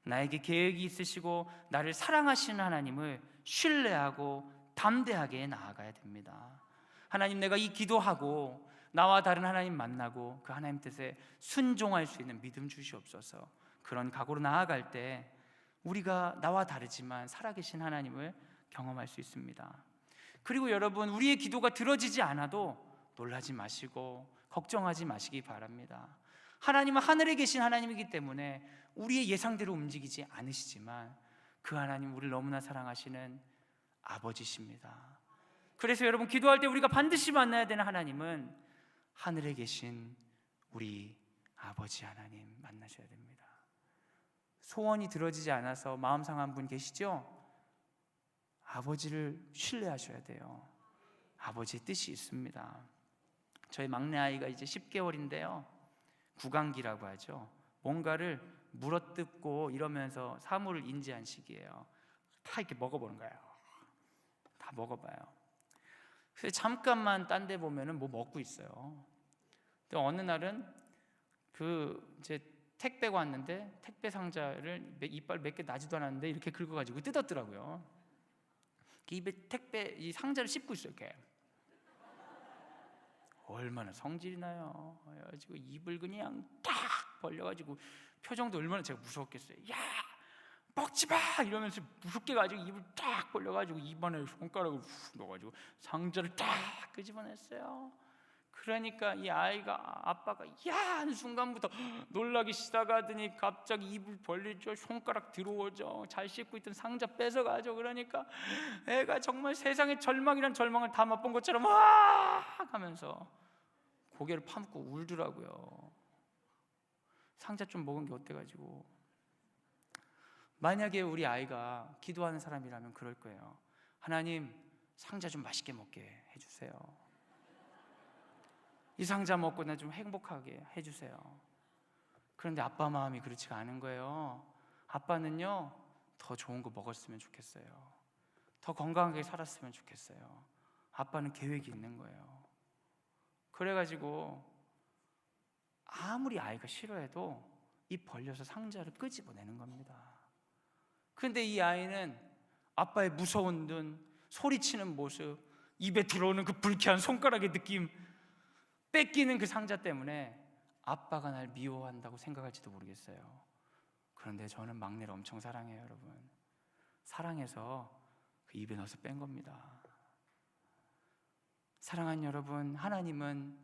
나에게 계획이 있으시고 나를 사랑하시는 하나님을 신뢰하고 담대하게 나아가야 됩니다. 하나님, 내가 이 기도하고 나와 다른 하나님 만나고 그 하나님 뜻에 순종할 수 있는 믿음 주시옵소서. 그런 각오로 나아갈 때 우리가 나와 다르지만 살아계신 하나님을 경험할 수 있습니다. 그리고 여러분, 우리의 기도가 들어지지 않아도 놀라지 마시고 걱정하지 마시기 바랍니다. 하나님은 하늘에 계신 하나님이기 때문에 우리의 예상대로 움직이지 않으시지만 그 하나님, 우리를 너무나 사랑하시는 아버지십니다. 그래서 여러분, 기도할 때 우리가 반드시 만나야 되는 하나님은 하늘에 계신 우리 아버지 하나님 만나셔야 됩니다. 소원이 들어지지 않아서 마음 상한 분 계시죠? 아버지를 신뢰하셔야 돼요. 아버지의 뜻이 있습니다. 저희 막내 아이가 이제 10개월인데요 구강기라고 하죠. 뭔가를 물어뜯고 이러면서 사물을 인지한 시기예요. 다 이렇게 먹어보는 거예요. 다 먹어봐요. 그래서 잠깐만 딴 데 보면은 뭐 먹고 있어요. 근데 어느 날은 이제 택배가 왔는데 택배 상자를 이빨 몇 개 나지도 않았는데 이렇게 긁어가지고 뜯었더라고요. 입에 택배 이 상자를 씹고 있어요. 이렇게. 얼마나 성질이 나요. 그래가지고 입을 그냥 딱 벌려가지고 표정도 얼마나 제가 무서웠겠어요. 야, 먹지 마! 이러면서 무섭게 가지고 입을 딱 벌려가지고 입안에 손가락을 훅 넣어가지고 상자를 딱 끄집어냈어요. 그러니까 이 아이가, 아빠가 야 하는 순간부터 놀라기 시작하더니 갑자기 입을 벌리죠. 손가락 들어오죠. 잘 씹고 있던 상자 뺏어가죠. 그러니까 애가 정말 세상의 절망이란 절망을 다 맛본 것처럼 와 하면서 고개를 파묻고 울더라고요. 상자 좀 먹은 게 어때가지고. 만약에 우리 아이가 기도하는 사람이라면 그럴 거예요. 하나님, 상자 좀 맛있게 먹게 해주세요. 이 상자 먹고 나 좀 행복하게 해주세요. 그런데 아빠 마음이 그렇지가 않은 거예요. 아빠는요, 더 좋은 거 먹었으면 좋겠어요. 더 건강하게 살았으면 좋겠어요. 아빠는 계획이 있는 거예요. 그래가지고 아무리 아이가 싫어해도 입 벌려서 상자를 끄집어내는 겁니다. 그런데 이 아이는 아빠의 무서운 눈, 소리치는 모습, 입에 들어오는 그 불쾌한 손가락의 느낌, 뺏기는 그 상자 때문에 아빠가 날 미워한다고 생각할지도 모르겠어요. 그런데 저는 막내를 엄청 사랑해요, 여러분. 사랑해서 그 입에 넣어서 뺀 겁니다. 사랑하는 여러분, 하나님은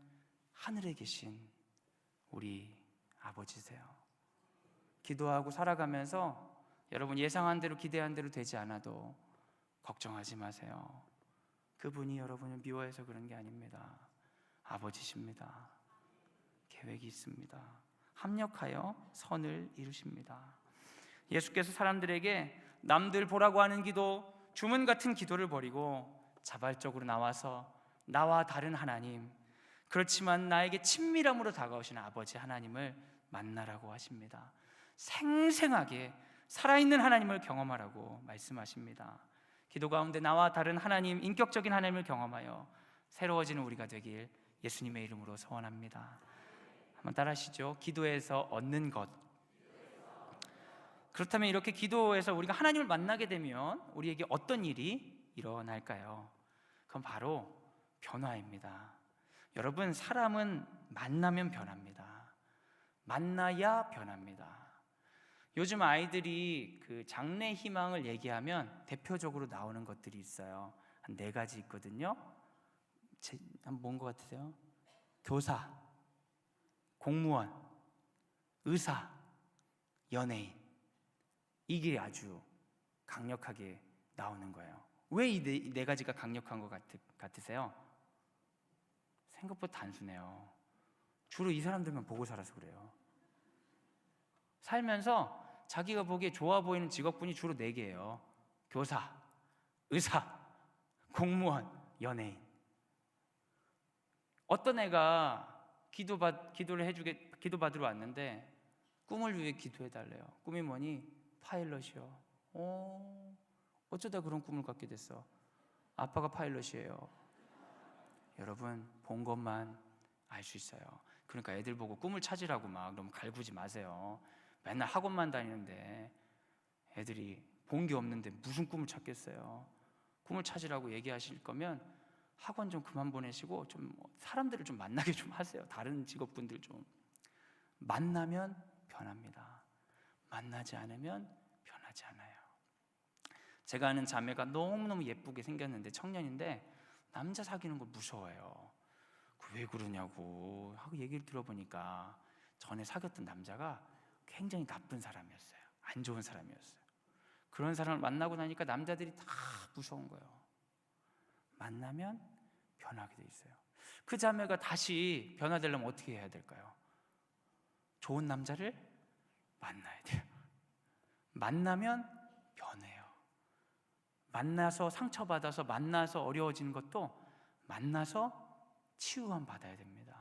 하늘에 계신 우리 아버지세요. 기도하고 살아가면서 여러분 예상한 대로 기대한 대로 되지 않아도 걱정하지 마세요. 그분이 여러분을 미워해서 그런 게 아닙니다. 아버지십니다. 계획이 있습니다. 합력하여 선을 이루십니다. 예수께서 사람들에게 남들 보라고 하는 기도, 주문 같은 기도를 버리고 자발적으로 나와서 나와 다른 하나님, 그렇지만 나에게 친밀함으로 다가오시는 아버지 하나님을 만나라고 하십니다. 생생하게 살아있는 하나님을 경험하라고 말씀하십니다. 기도 가운데 나와 다른 하나님, 인격적인 하나님을 경험하여 새로워지는 우리가 되길 예수님의 이름으로 소원합니다. 한번 따라하시죠. 기도에서 얻는 것. 그렇다면 이렇게 기도에서 우리가 하나님을 만나게 되면 우리에게 어떤 일이 일어날까요? 그건 바로 변화입니다. 여러분, 사람은 만나면 변합니다. 만나야 변합니다. 요즘 아이들이 그 장래 희망을 얘기하면 대표적으로 나오는 것들이 있어요. 한 4가지 있거든요. 한번 본 것 같으세요? 교사, 공무원, 의사, 연예인. 이게 아주 강력하게 나오는 거예요. 왜 이 4가지가 강력한 것 같으세요? 생각보다 단순해요. 주로 이 사람들만 보고 살아서 그래요. 살면서 자기가 보기에 좋아 보이는 직업군이 주로 4개예요. 교사, 의사, 공무원, 연예인. 어떤 애가 기도 받으러 왔는데 꿈을 위해 기도해 달래요. 꿈이 뭐니? 파일럿이요. 어쩌다 그런 꿈을 갖게 됐어? 아빠가 파일럿이에요. 여러분, 본 것만 알 수 있어요. 그러니까 애들 보고 꿈을 찾으라고 막 너무 갈구지 마세요. 맨날 학원만 다니는데 애들이 본 게 없는데 무슨 꿈을 찾겠어요? 꿈을 찾으라고 얘기하실 거면 학원 좀 그만 보내시고 좀 사람들을 좀 만나게 좀 하세요. 다른 직업군들 좀. 만나면 변합니다. 만나지 않으면 변하지 않아요. 제가 아는 자매가 너무너무 예쁘게 생겼는데 청년인데 남자 사귀는 거 무서워해요. 왜 그러냐고 하고 얘기를 들어보니까 전에 사귀었던 남자가 굉장히 나쁜 사람이었어요. 안 좋은 사람이었어요. 그런 사람을 만나고 나니까 남자들이 다 무서운 거예요. 만나면 변하게 돼 있어요. 그 자매가 다시 변화되려면 어떻게 해야 될까요? 좋은 남자를 만나야 돼요. 만나면 변해요. 만나서 상처받아서, 만나서 어려워지는 것도 만나서 치유함 받아야 됩니다.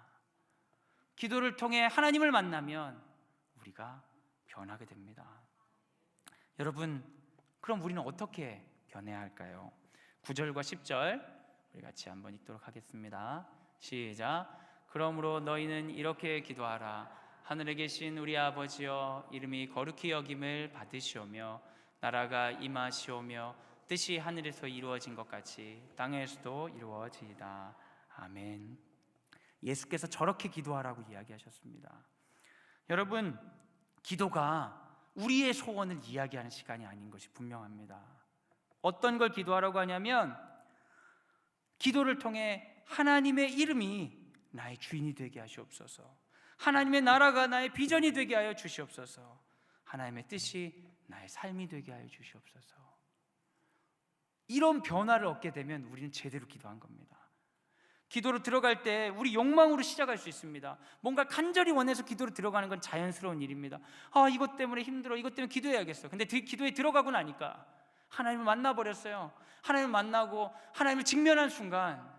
기도를 통해 하나님을 만나면 우리가 변하게 됩니다. 여러분, 그럼 우리는 어떻게 변해야 할까요? 9절과 10절 우리 같이 한번 읽도록 하겠습니다. 시작. 그러므로 너희는 이렇게 기도하라. 하늘에 계신 우리 아버지여, 이름이 거룩히 여김을 받으시오며 나라가 임하시오며 뜻이 하늘에서 이루어진 것 같이 땅에서도 이루어지이다. 아멘. 예수께서 저렇게 기도하라고 이야기하셨습니다. 여러분, 기도가 우리의 소원을 이야기하는 시간이 아닌 것이 분명합니다. 어떤 걸 기도하라고 하냐면 기도를 통해 하나님의 이름이 나의 주인이 되게 하시옵소서. 하나님의 나라가 나의 비전이 되게 하여 주시옵소서. 하나님의 뜻이 나의 삶이 되게 하여 주시옵소서. 이런 변화를 얻게 되면 우리는 제대로 기도한 겁니다. 기도로 들어갈 때 우리 욕망으로 시작할 수 있습니다. 뭔가 간절히 원해서 기도로 들어가는 건 자연스러운 일입니다. 이것 때문에 힘들어, 이것 때문에 기도해야겠어. 근데 기도에 들어가고 나니까 하나님을 만나버렸어요. 하나님을 만나고 하나님을 직면한 순간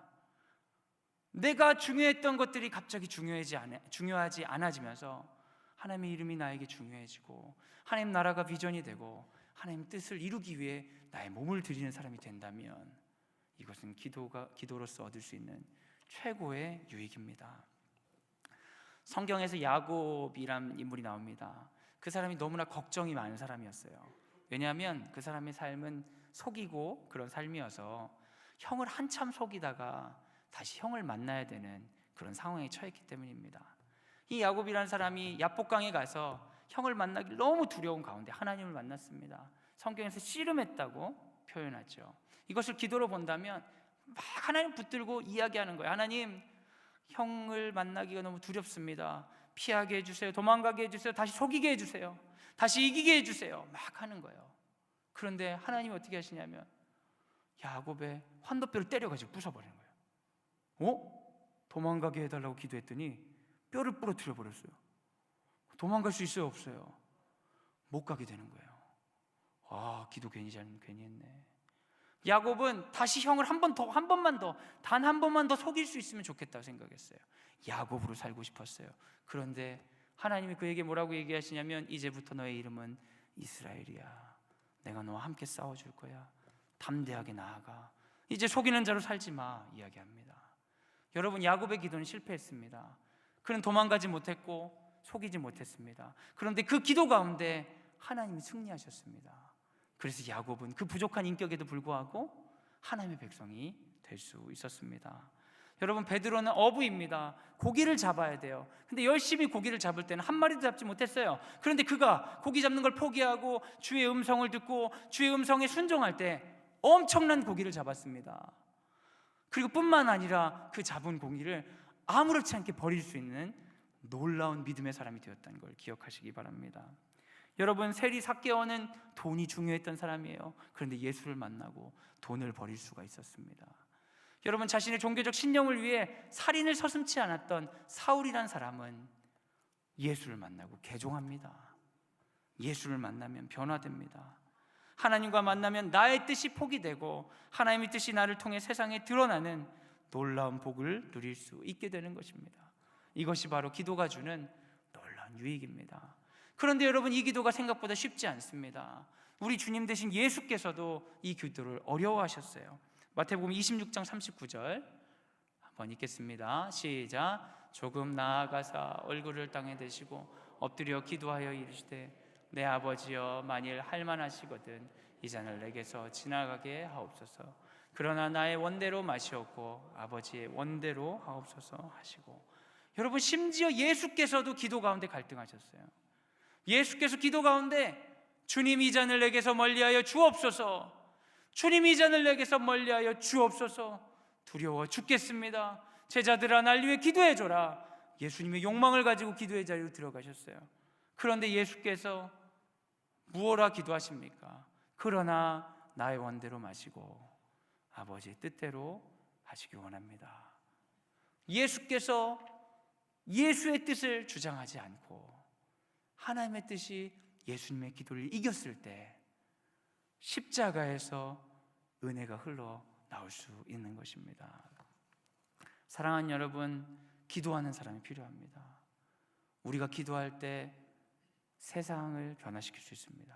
내가 중요했던 것들이 갑자기 중요하지 않아지면서 하나님의 이름이 나에게 중요해지고 하나님 나라가 비전이 되고 하나님 뜻을 이루기 위해 나의 몸을 드리는 사람이 된다면 이것은 기도로서 얻을 수 있는 최고의 유익입니다. 성경에서 야곱이란 인물이 나옵니다. 그 사람이 너무나 걱정이 많은 사람이었어요. 왜냐하면 그 사람의 삶은 속이고 그런 삶이어서 형을 한참 속이다가 다시 형을 만나야 되는 그런 상황에 처했기 때문입니다. 이 야곱이라는 사람이 야복강에 가서 형을 만나기 너무 두려운 가운데 하나님을 만났습니다. 성경에서 씨름했다고 표현하죠. 이것을 기도로 본다면 막 하나님 붙들고 이야기하는 거예요. 하나님, 형을 만나기가 너무 두렵습니다. 피하게 해주세요. 도망가게 해주세요. 다시 속이게 해주세요. 다시 이기게 해주세요. 막 하는 거예요. 그런데 하나님이 어떻게 하시냐면 야곱의 환도뼈를 때려가지고 부숴버리는 거예요. 도망가게 해달라고 기도했더니 뼈를 부러뜨려 버렸어요. 도망갈 수 있어요, 없어요? 못 가게 되는 거예요. 기도 괜히 했네. 야곱은 다시 형을 한 번만 더, 단 한 번만 더 속일 수 있으면 좋겠다고 생각했어요. 야곱으로 살고 싶었어요. 그런데 하나님이 그에게 뭐라고 얘기하시냐면 이제부터 너의 이름은 이스라엘이야. 내가 너와 함께 싸워줄 거야. 담대하게 나아가. 이제 속이는 자로 살지 마 이야기합니다. 여러분, 야곱의 기도는 실패했습니다. 그는 도망가지 못했고 속이지 못했습니다. 그런데 그 기도 가운데 하나님이 승리하셨습니다. 그래서 야곱은 그 부족한 인격에도 불구하고 하나님의 백성이 될 수 있었습니다. 여러분, 베드로는 어부입니다. 고기를 잡아야 돼요. 근데 열심히 고기를 잡을 때는 한 마리도 잡지 못했어요. 그런데 그가 고기 잡는 걸 포기하고 주의 음성을 듣고 주의 음성에 순종할 때 엄청난 고기를 잡았습니다. 그리고 뿐만 아니라 그 잡은 고기를 아무렇지 않게 버릴 수 있는 놀라운 믿음의 사람이 되었다는 걸 기억하시기 바랍니다. 여러분, 세리 삭개오는 돈이 중요했던 사람이에요. 그런데 예수를 만나고 돈을 버릴 수가 있었습니다. 여러분, 자신의 종교적 신념을 위해 살인을 서슴지 않았던 사울이란 사람은 예수를 만나고 개종합니다. 예수를 만나면 변화됩니다. 하나님과 만나면 나의 뜻이 포기되고 하나님의 뜻이 나를 통해 세상에 드러나는 놀라운 복을 누릴 수 있게 되는 것입니다. 이것이 바로 기도가 주는 놀라운 유익입니다. 그런데 여러분, 이 기도가 생각보다 쉽지 않습니다. 우리 주님 대신 예수께서도 이 기도를 어려워하셨어요. 마태복음 26장 39절 한번 읽겠습니다. 시작. 조금 나아가사 얼굴을 땅에 대시고 엎드려 기도하여 이르시되 내 아버지여, 만일 할만하시거든 이 잔을 내게서 지나가게 하옵소서. 그러나 나의 원대로 마시옵고 아버지의 원대로 하옵소서 하시고. 여러분, 심지어 예수께서도 기도 가운데 갈등하셨어요. 예수께서 기도 가운데 주님, 이 잔을 내게서 멀리하여 주옵소서. 주님, 이 잔을 내게서 멀리하여 주옵소서. 두려워 죽겠습니다. 제자들아, 날 위해 기도해줘라. 예수님의 욕망을 가지고 기도의 자리로 들어가셨어요. 그런데 예수께서 무엇라 기도하십니까? 그러나 나의 원대로 마시고 아버지의 뜻대로 하시기 원합니다. 예수께서 예수의 뜻을 주장하지 않고 하나님의 뜻이 예수님의 기도를 이겼을 때 십자가에서 은혜가 흘러 나올 수 있는 것입니다. 사랑하는 여러분, 기도하는 사람이 필요합니다. 우리가 기도할 때 세상을 변화시킬 수 있습니다.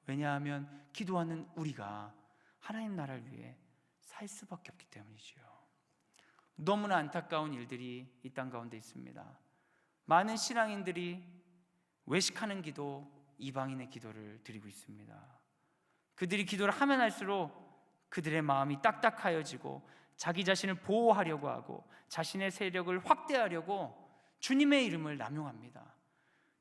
왜냐하면 기도하는 우리가 하나님 나라를 위해 살 수밖에 없기 때문이지요. 너무나 안타까운 일들이 이 땅 가운데 있습니다. 많은 신앙인들이 외식하는 기도, 이방인의 기도를 드리고 있습니다. 그들이 기도를 하면 할수록 그들의 마음이 딱딱하여지고 자기 자신을 보호하려고 하고 자신의 세력을 확대하려고 주님의 이름을 남용합니다.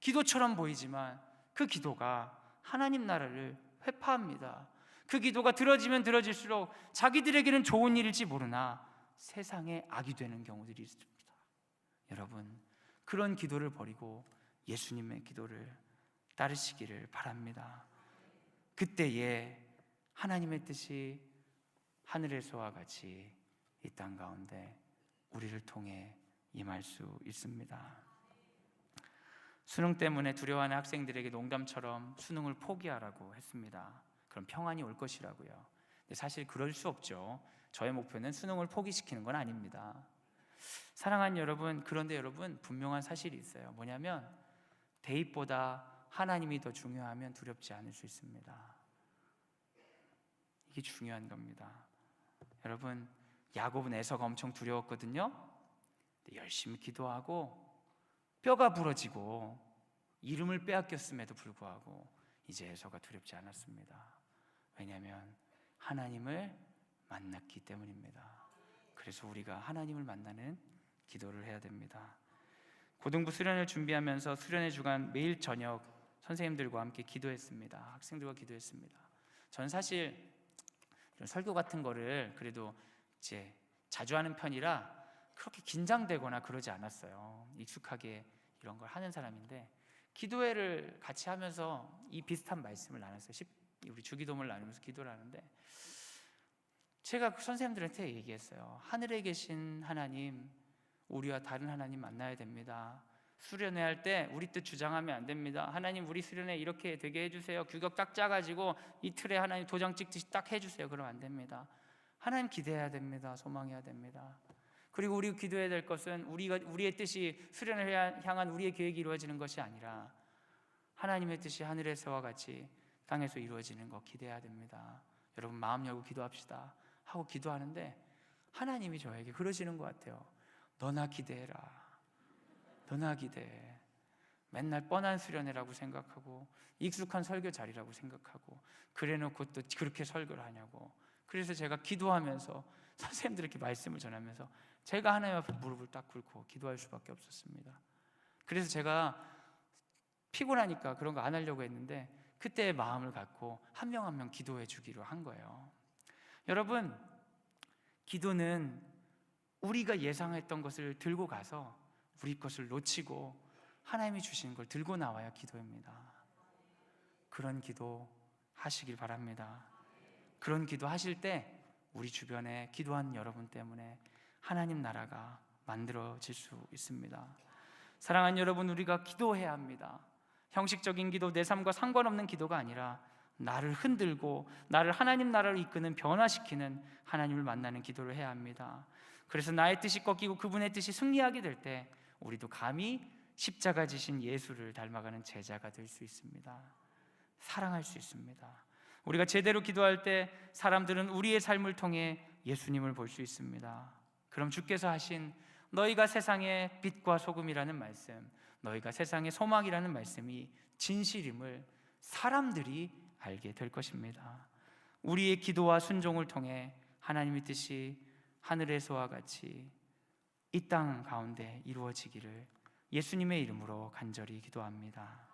기도처럼 보이지만 그 기도가 하나님 나라를 회파합니다. 그 기도가 들어지면 들어질수록 자기들에게는 좋은 일일지 모르나 세상에 악이 되는 경우들이 있습니다. 여러분, 그런 기도를 버리고 예수님의 기도를 따르시기를 바랍니다. 그때에 하나님의 뜻이 하늘에서와 같이 이 땅 가운데 우리를 통해 임할 수 있습니다. 수능 때문에 두려워하는 학생들에게 농담처럼 수능을 포기하라고 했습니다. 그럼 평안이 올 것이라고요. 근데 사실 그럴 수 없죠. 저의 목표는 수능을 포기시키는 건 아닙니다. 사랑하는 여러분, 그런데 여러분, 분명한 사실이 있어요. 뭐냐면 대입보다 하나님이 더 중요하면 두렵지 않을 수 있습니다. 이게 중요한 겁니다. 여러분, 야곱은 에서가 엄청 두려웠거든요. 열심히 기도하고 뼈가 부러지고 이름을 빼앗겼음에도 불구하고 이제 에서가 두렵지 않았습니다. 왜냐하면 하나님을 만났기 때문입니다. 그래서 우리가 하나님을 만나는 기도를 해야 됩니다. 고등부 수련을 준비하면서 수련회 주간 매일 저녁 선생님들과 함께 기도했습니다. 학생들과 기도했습니다. 전 사실 이런 설교 같은 거를 그래도 이제 자주 하는 편이라 그렇게 긴장되거나 그러지 않았어요. 익숙하게 이런 걸 하는 사람인데 기도회를 같이 하면서 이 비슷한 말씀을 나눴어요. 우리 주기도문을 나누면서 기도를 하는데 제가 그 선생님들한테 얘기했어요. 하늘에 계신 하나님, 우리와 다른 하나님 만나야 됩니다. 수련회 할 때 우리 뜻 주장하면 안 됩니다. 하나님, 우리 수련회 이렇게 되게 해주세요. 규격 딱 짜가지고 이틀에 하나님 도장 찍듯이 딱 해주세요. 그러면 안 됩니다. 하나님 기대해야 됩니다. 소망해야 됩니다. 그리고 우리 기도해야 될 것은 우리의 뜻이 수련을 향한 우리의 계획이 이루어지는 것이 아니라 하나님의 뜻이 하늘에서와 같이 땅에서 이루어지는 것 기대해야 됩니다. 여러분, 마음 열고 기도합시다 하고 기도하는데 하나님이 저에게 그러시는 것 같아요. 너나 기대해라. 너나 기대해. 맨날 뻔한 수련회라고 생각하고 익숙한 설교 자리라고 생각하고 그래놓고 또 그렇게 설교를 하냐고. 그래서 제가 기도하면서 선생님들에게 말씀을 전하면서 제가 하나님 앞에 무릎을 딱 꿇고 기도할 수밖에 없었습니다. 그래서 제가 피곤하니까 그런 거 안 하려고 했는데 그때의 마음을 갖고 한 명 한 명 기도해 주기로 한 거예요. 여러분, 기도는 우리가 예상했던 것을 들고 가서 우리 것을 놓치고 하나님이 주신 걸 들고 나와야 기도입니다. 그런 기도 하시길 바랍니다. 그런 기도 하실 때 우리 주변에 기도하는 여러분 때문에 하나님 나라가 만들어질 수 있습니다. 사랑하는 여러분, 우리가 기도해야 합니다. 형식적인 기도, 내 삶과 상관없는 기도가 아니라 나를 흔들고 나를 하나님 나라를 이끄는, 변화시키는 하나님을 만나는 기도를 해야 합니다. 그래서 나의 뜻이 꺾이고 그분의 뜻이 승리하게 될 때 우리도 감히 십자가 지신 예수를 닮아가는 제자가 될 수 있습니다. 사랑할 수 있습니다. 우리가 제대로 기도할 때 사람들은 우리의 삶을 통해 예수님을 볼 수 있습니다. 그럼 주께서 하신 너희가 세상의 빛과 소금이라는 말씀, 너희가 세상의 소망이라는 말씀이 진실임을 사람들이 알게 될 것입니다. 우리의 기도와 순종을 통해 하나님의 뜻이 하늘에서와 같이 이 땅 가운데 이루어지기를 예수님의 이름으로 간절히 기도합니다.